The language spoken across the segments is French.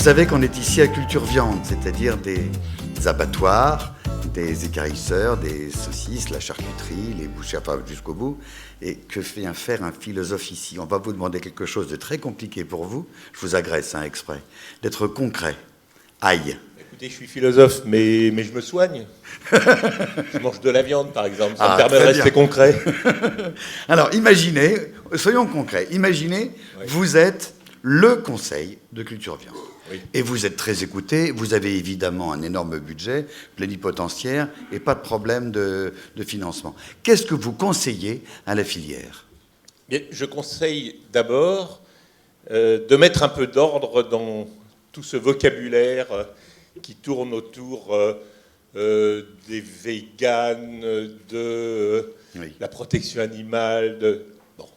savez qu'on est ici à Culture Viande, c'est-à-dire des abattoirs, des écarisseurs, des saucisses, la charcuterie, les bouchers, enfin jusqu'au bout. Et que vient faire un philosophe ici? On va vous demander quelque chose de très compliqué pour vous. Je vous agresse, exprès. D'être concret. Aïe. Écoutez, je suis philosophe, mais je me soigne. Je mange de la viande, par exemple. Ça me permet de rester concret. Alors, imaginez, soyons concrets. Imaginez, oui. Vous êtes le conseil de Culture Viande. Oui. Et vous êtes très écouté. Vous avez évidemment un énorme budget, plénipotentiaire, et pas de problème de financement. Qu'est-ce que vous conseillez à la filière? Bien, je conseille d'abord de mettre un peu d'ordre dans tout ce vocabulaire qui tourne autour des véganes, de la protection animale. Bon.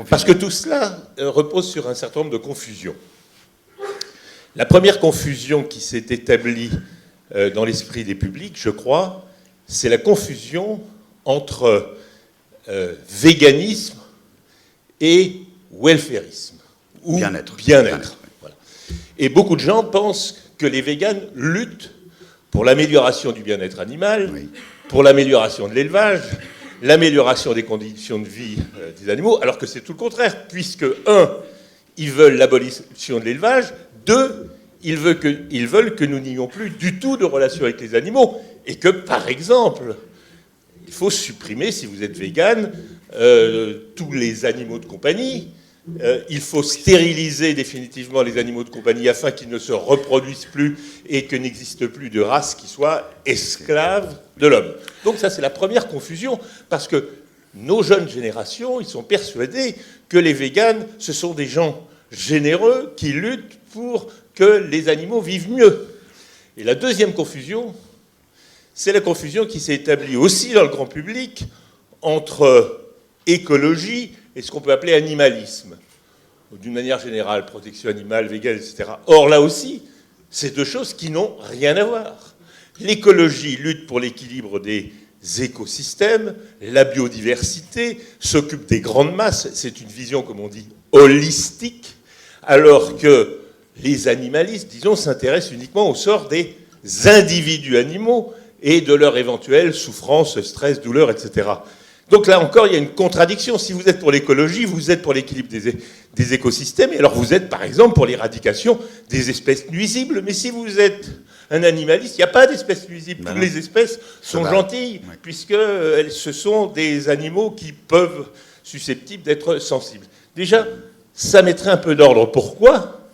Parce que tout cela repose sur un certain nombre de confusions. La première confusion qui s'est établie dans l'esprit des publics, je crois, c'est la confusion entre véganisme et welfarisme, ou bien-être. Voilà. Et beaucoup de gens pensent que les véganes luttent pour l'amélioration du bien-être animal, oui. Pour l'amélioration de l'élevage, l'amélioration des conditions de vie des animaux, alors que c'est tout le contraire, puisque, 1, ils veulent l'abolition de l'élevage, 2, ils veulent que nous n'ayons plus du tout de relation avec les animaux, et que, par exemple, il faut supprimer, si vous êtes végane, tous les animaux de compagnie. Il faut stériliser définitivement les animaux de compagnie afin qu'ils ne se reproduisent plus et que n'existe plus de race qui soit esclave de l'homme. Donc ça, c'est la première confusion, parce que nos jeunes générations, ils sont persuadés que les véganes, ce sont des gens généreux qui luttent pour que les animaux vivent mieux. Et la deuxième confusion, c'est la confusion qui s'est établie aussi dans le grand public entre écologie et ce qu'on peut appeler animalisme. D'une manière générale, protection animale, végane, etc. Or, là aussi, c'est deux choses qui n'ont rien à voir. L'écologie lutte pour l'équilibre des écosystèmes, la biodiversité, s'occupe des grandes masses. C'est une vision, comme on dit, holistique, alors que les animalistes, disons, s'intéressent uniquement au sort des individus animaux et de leur éventuelle souffrance, stress, douleur, etc. Donc là encore, il y a une contradiction. Si vous êtes pour l'écologie, vous êtes pour l'équilibre des écosystèmes, et alors vous êtes, par exemple, pour l'éradication des espèces nuisibles. Mais si vous êtes un animaliste, il n'y a pas d'espèces nuisibles. Toutes les espèces sont gentilles, puisque ce sont des animaux qui peuvent, susceptibles d'être sensibles. Déjà, ça mettrait un peu d'ordre. Pourquoi ?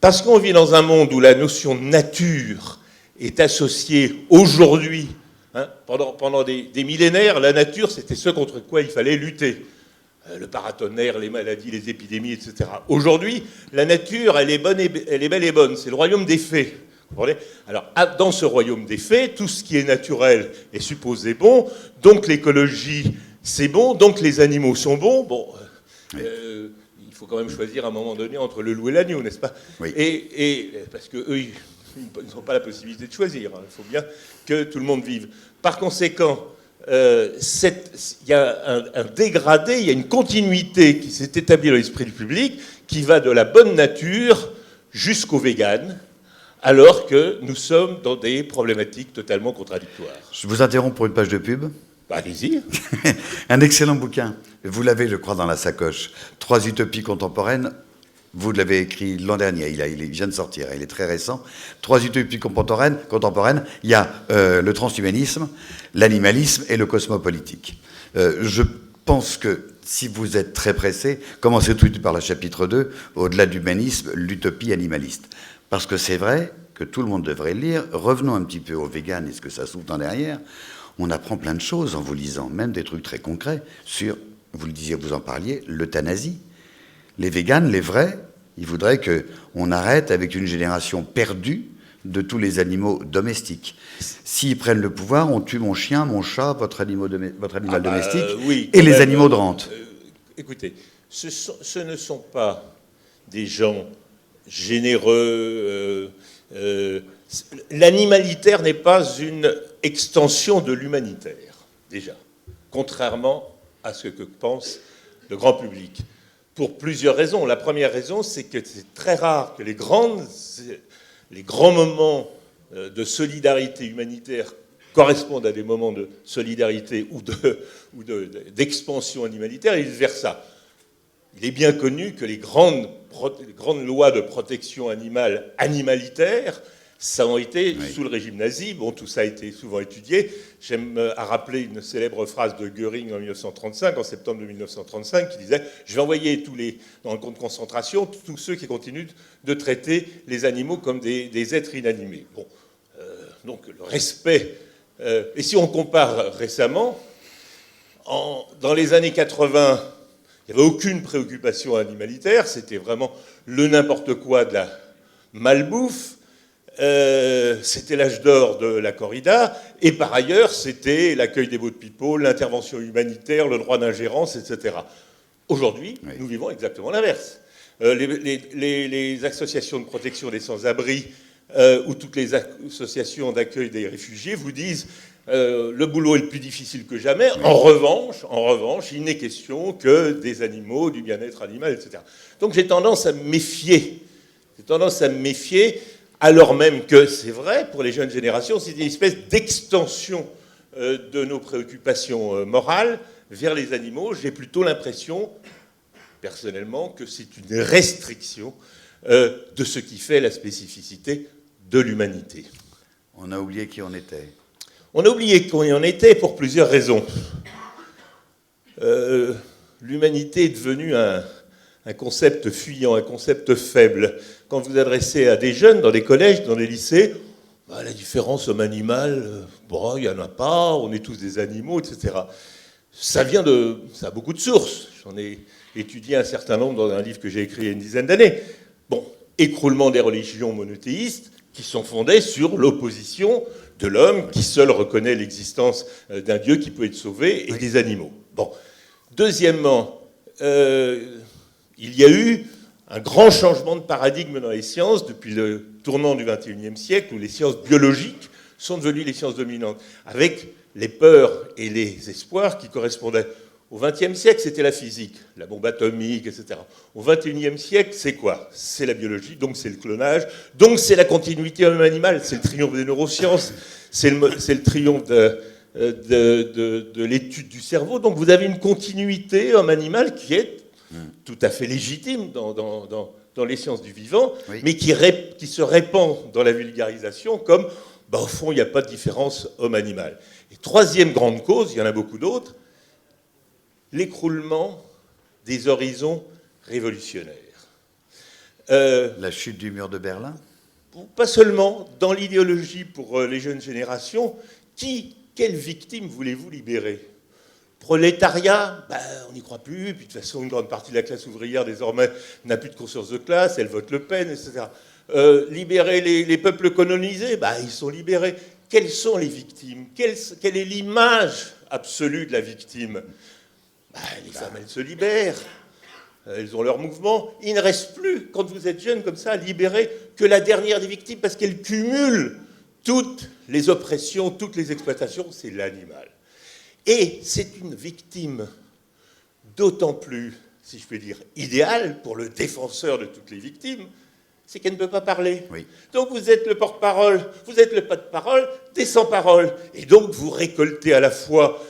Parce qu'on vit dans un monde où la notion de nature est associée aujourd'hui. Pendant des millénaires, la nature, c'était ce contre quoi il fallait lutter. Le paratonnerre, les maladies, les épidémies, etc. Aujourd'hui, la nature, elle est belle et bonne. C'est le royaume des fées. Vous comprenez ? Alors, dans ce royaume des fées, tout ce qui est naturel est supposé bon. Donc, l'écologie, c'est bon. Donc, les animaux sont bons. Bon, il faut quand même choisir à un moment donné entre le loup et l'agneau, n'est-ce pas ? Oui. Et parce que eux, ils n'ont pas la possibilité de choisir. Il faut bien que tout le monde vive. Par conséquent, il y a un dégradé, il y a une continuité qui s'est établie dans l'esprit du public qui va de la bonne nature jusqu'au vegan, alors que nous sommes dans des problématiques totalement contradictoires. Je vous interromps pour une page de pub. Allez-y. Un excellent bouquin. Vous l'avez, je crois, dans la sacoche. 3 utopies contemporaines. Vous l'avez écrit l'an dernier, il vient de sortir, il est très récent. 3 utopies contemporaines. Il y a le transhumanisme, l'animalisme et le cosmopolitique. Je pense que si vous êtes très pressé, commencez tout de suite par le chapitre 2, au-delà de l'humanisme, l'utopie animaliste. Parce que c'est vrai que tout le monde devrait le lire. Revenons un petit peu au vegan et ce que ça sous-tend derrière. On apprend plein de choses en vous lisant, même des trucs très concrets sur, vous le disiez, vous en parliez, l'euthanasie. Les véganes, les vrais, ils voudraient qu'on arrête avec une génération perdue de tous les animaux domestiques. S'ils prennent le pouvoir, on tue mon chien, mon chat, votre animal domestique, oui, et les animaux de rente. Écoutez, ce ne sont pas des gens généreux. L'animalitaire n'est pas une extension de l'humanitaire, déjà, contrairement à ce que pense le grand public. pour plusieurs raisons. La première raison, c'est que c'est très rare que les grands moments de solidarité humanitaire correspondent à des moments de solidarité ou d'expansion animalitaire et vice-versa. Il est bien connu que les grandes lois de protection animalitaire, ça ont été sous le régime nazi. Bon, tout ça a été souvent étudié. J'aime à rappeler une célèbre phrase de Göring en 1935, en septembre de 1935, qui disait « Je vais envoyer dans le camp de concentration tous ceux qui continuent de traiter les animaux comme des êtres inanimés. » Bon, donc le respect. Et si on compare récemment, dans les années 80, il n'y avait aucune préoccupation animalitaire, c'était vraiment le n'importe quoi de la malbouffe. C'était l'âge d'or de la corrida, et par ailleurs, c'était l'accueil des beaux de pipeau, l'intervention humanitaire, le droit d'ingérence, etc. Aujourd'hui, nous vivons exactement l'inverse. Les associations de protection des sans-abri ou toutes les associations d'accueil des réfugiés vous disent le boulot est le plus difficile que jamais. En revanche, il n'est question que des animaux, du bien-être animal, etc. Donc j'ai tendance à me méfier. Alors même que, c'est vrai, pour les jeunes générations, c'est une espèce d'extension de nos préoccupations morales vers les animaux. J'ai plutôt l'impression, personnellement, que c'est une restriction de ce qui fait la spécificité de l'humanité. On a oublié qui on était. On a oublié qui on était pour plusieurs raisons. L'humanité est devenue un concept fuyant, un concept faible. Quand vous adressez à des jeunes dans les collèges, dans les lycées, la différence homme-animal, il n'y en a pas, on est tous des animaux, etc. Ça a beaucoup de sources. J'en ai étudié un certain nombre dans un livre que j'ai écrit il y a une dizaine d'années. Bon, écroulement des religions monothéistes qui sont fondées sur l'opposition de l'homme qui seul reconnaît l'existence d'un Dieu qui peut être sauvé et des animaux. Bon. Deuxièmement, il y a eu un grand changement de paradigme dans les sciences depuis le tournant du XXIe siècle où les sciences biologiques sont devenues les sciences dominantes, avec les peurs et les espoirs qui correspondaient. Au XXe siècle, c'était la physique, la bombe atomique, etc. Au XXIe siècle, c'est quoi? C'est la biologie, donc c'est le clonage, donc c'est la continuité homme-animal, c'est le triomphe des neurosciences, c'est le triomphe de l'étude du cerveau. Donc vous avez une continuité homme-animal qui est tout à fait légitime dans les sciences du vivant, mais qui se répand dans la vulgarisation comme, au fond, il n'y a pas de différence homme-animal. Et troisième grande cause, il y en a beaucoup d'autres, l'écroulement des horizons révolutionnaires. La chute du mur de Berlin? Pas seulement, dans l'idéologie pour les jeunes générations, quelle victime voulez-vous libérer? Prolétariat, on n'y croit plus, puis de toute façon, une grande partie de la classe ouvrière, désormais, n'a plus de conscience de classe, elle vote Le Pen, etc. Libérer les peuples colonisés, ils sont libérés. Quelles sont les victimes? Quelle est l'image absolue de la victime? Les femmes, elles se libèrent, elles ont leur mouvement. Il ne reste plus, quand vous êtes jeune comme ça, libéré, que la dernière des victimes, parce qu'elle cumule toutes les oppressions, toutes les exploitations, c'est l'animal. Et c'est une victime d'autant plus, si je peux dire, idéale pour le défenseur de toutes les victimes, c'est qu'elle ne peut pas parler. Oui. Donc vous êtes le porte-parole, vous êtes le porte-parole des sans-paroles. Et donc vous récoltez à la fois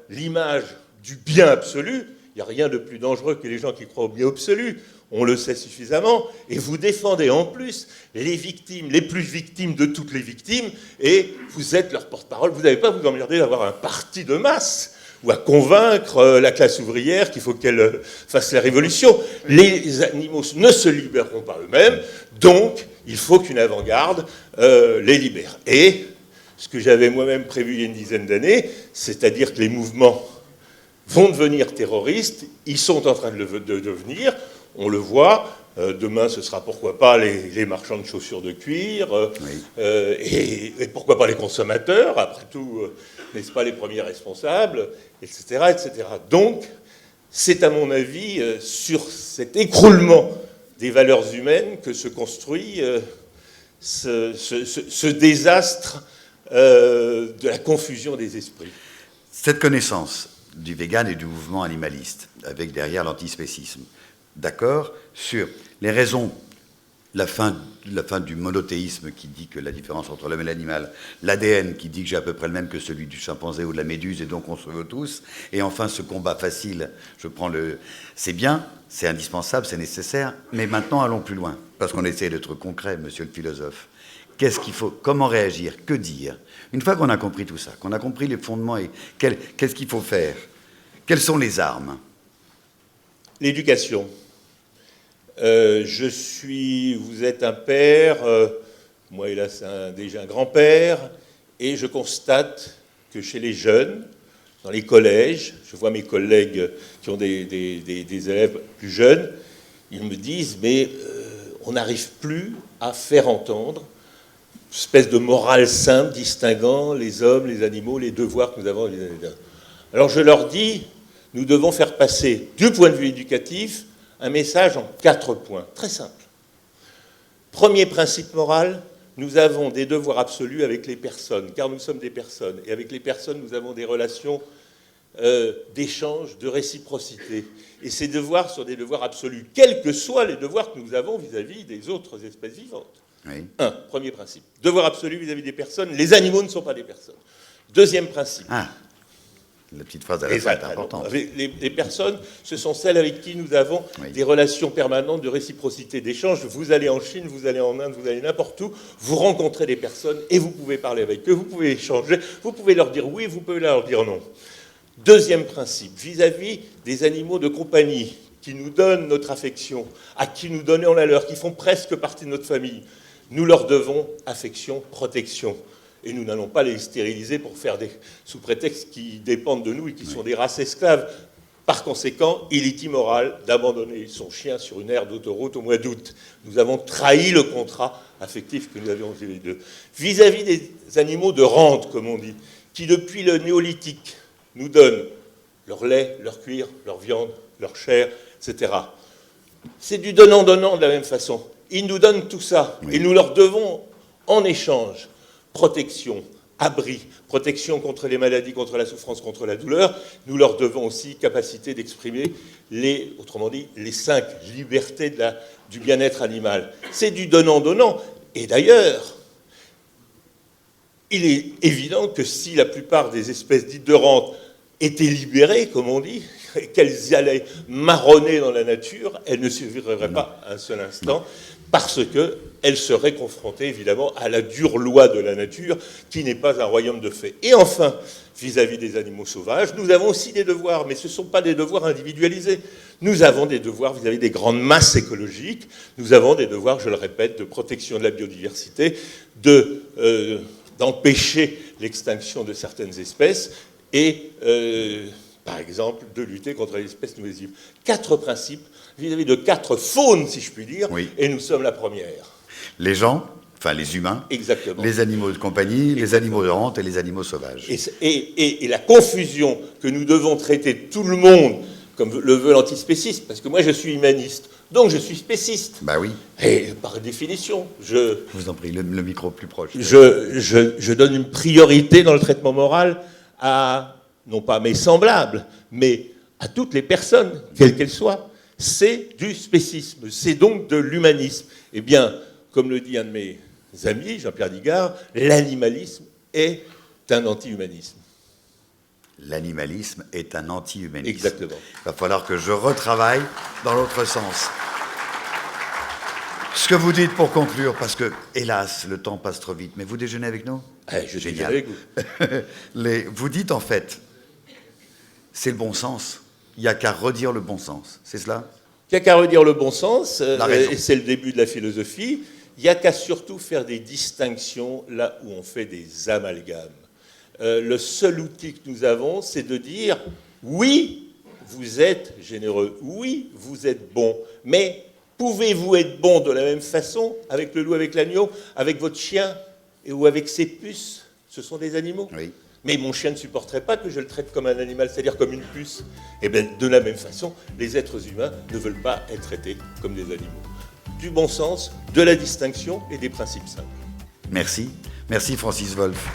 l'image du bien absolu, il n'y a rien de plus dangereux que les gens qui croient au bien absolu, on le sait suffisamment, et vous défendez en plus les victimes, les plus victimes de toutes les victimes, et vous êtes leur porte-parole. Vous n'avez pas à vous emmerder d'avoir un parti de masse, ou à convaincre la classe ouvrière qu'il faut qu'elle fasse la révolution. Les animaux ne se libéreront pas eux-mêmes, donc il faut qu'une avant-garde les libère. Et ce que j'avais moi-même prévu il y a une dizaine d'années, c'est-à-dire que les mouvements vont devenir terroristes, ils sont en train de devenir, on le voit, demain ce sera pourquoi pas les marchands de chaussures de cuir, et pourquoi pas les consommateurs, après tout, n'est-ce pas les premiers responsables, etc., etc. Donc, c'est à mon avis sur cet écroulement des valeurs humaines que se construit ce désastre de la confusion des esprits. Cette connaissance du vegan et du mouvement animaliste, avec derrière l'antispécisme, d'accord sur les raisons, la fin du monothéisme qui dit que la différence entre l'homme et l'animal, l'ADN qui dit que j'ai à peu près le même que celui du chimpanzé ou de la méduse et donc on se veut tous, et enfin ce combat facile, c'est bien, c'est indispensable, c'est nécessaire, mais maintenant allons plus loin, parce qu'on essaie d'être concret, monsieur le philosophe. Qu'est-ce qu'il faut, comment réagir, que dire? Une fois qu'on a compris tout ça, qu'on a compris les fondements, et qu'est-ce qu'il faut faire? Quelles sont les armes? L'éducation. Vous êtes un père, moi hélas déjà un grand-père, et je constate que chez les jeunes, dans les collèges, je vois mes collègues qui ont des élèves plus jeunes, ils me disent mais on n'arrive plus à faire entendre une espèce de morale simple distinguant les hommes, les animaux, les devoirs que nous avons. Alors je leur dis, nous devons faire passer, du point de vue éducatif, un message en 4 points, très simple. Premier principe moral, nous avons des devoirs absolus avec les personnes, car nous sommes des personnes. Et avec les personnes, nous avons des relations d'échange, de réciprocité. Et ces devoirs sont des devoirs absolus, quels que soient les devoirs que nous avons vis-à-vis des autres espèces vivantes. Oui. Premier principe. Devoir absolu vis-à-vis des personnes. Les animaux ne sont pas des personnes. Deuxième principe. La petite phrase à la fin est importante. Les personnes, ce sont celles avec qui nous avons des relations permanentes de réciprocité, d'échange. Vous allez en Chine, vous allez en Inde, vous allez n'importe où, vous rencontrez des personnes et vous pouvez parler avec eux, vous pouvez échanger, vous pouvez leur dire oui, vous pouvez leur dire non. Deuxième principe, vis-à-vis des animaux de compagnie qui nous donnent notre affection, à qui nous donnons la leur, qui font presque partie de notre famille, nous leur devons affection, protection. Et nous n'allons pas les stériliser pour faire sous prétexte qui dépendent de nous et qui sont des races esclaves. Par conséquent, il est immoral d'abandonner son chien sur une aire d'autoroute au mois d'août. Nous avons trahi le contrat affectif que nous avions tous les deux. Vis-à-vis des animaux de rente, comme on dit, qui depuis le néolithique nous donnent leur lait, leur cuir, leur viande, leur chair, etc. C'est du donnant-donnant de la même façon. Ils nous donnent tout ça et nous leur devons en échange protection, abri, protection contre les maladies, contre la souffrance, contre la douleur. Nous leur devons aussi capacité d'exprimer autrement dit, les 5 libertés du bien-être animal. C'est du donnant-donnant. Et d'ailleurs, il est évident que si la plupart des espèces dites de rente étaient libérées, comme on dit, qu'elles allaient marronner dans la nature, elles ne survivraient pas un seul instant, parce qu'elles seraient confrontées, évidemment, à la dure loi de la nature, qui n'est pas un royaume de fait. Et enfin, vis-à-vis des animaux sauvages, nous avons aussi des devoirs, mais ce ne sont pas des devoirs individualisés. Nous avons des devoirs vis-à-vis des grandes masses écologiques, nous avons des devoirs, je le répète, de protection de la biodiversité, d'empêcher l'extinction de certaines espèces, et, par exemple, de lutter contre les espèces nuisibles. 4 principes vis-à-vis de 4 faunes, si je puis dire, et nous sommes la première. Les gens, enfin les humains, exactement, les animaux de compagnie, les animaux de rente et les animaux sauvages. Et la confusion que nous devons traiter tout le monde, comme le veut l'antispécisme, parce que moi je suis humaniste, donc je suis spéciste. Bah oui. Et par définition, je vous en prie, le micro plus proche. Je donne une priorité dans le traitement moral à, non pas à mes semblables, mais à toutes les personnes, quelles qu'elles soient. C'est du spécisme, c'est donc de l'humanisme. Eh bien, comme le dit un de mes amis, Jean-Pierre Digard, l'animalisme est un anti-humanisme. L'animalisme est un anti-humanisme. Exactement. Il va falloir que je retravaille dans l'autre sens. Ce que vous dites pour conclure, parce que, hélas, le temps passe trop vite, mais vous déjeunez avec nous ? Je déjeune avec vous. Vous dites, en fait, c'est le bon sens. Il n'y a qu'à redire le bon sens, c'est cela ? Il n'y a qu'à redire le bon sens, et c'est le début de la philosophie. Il n'y a qu'à surtout faire des distinctions là où on fait des amalgames. Le seul outil que nous avons, c'est de dire « oui, vous êtes généreux, oui, vous êtes bon, mais pouvez-vous être bon de la même façon avec le loup, avec l'agneau, avec votre chien ou avec ses puces ? Ce sont des animaux. Oui. Mais mon chien ne supporterait pas que je le traite comme un animal, c'est-à-dire comme une puce. Et bien, de la même façon, les êtres humains ne veulent pas être traités comme des animaux. Du bon sens, de la distinction et des principes simples. Merci. Merci Francis Wolff.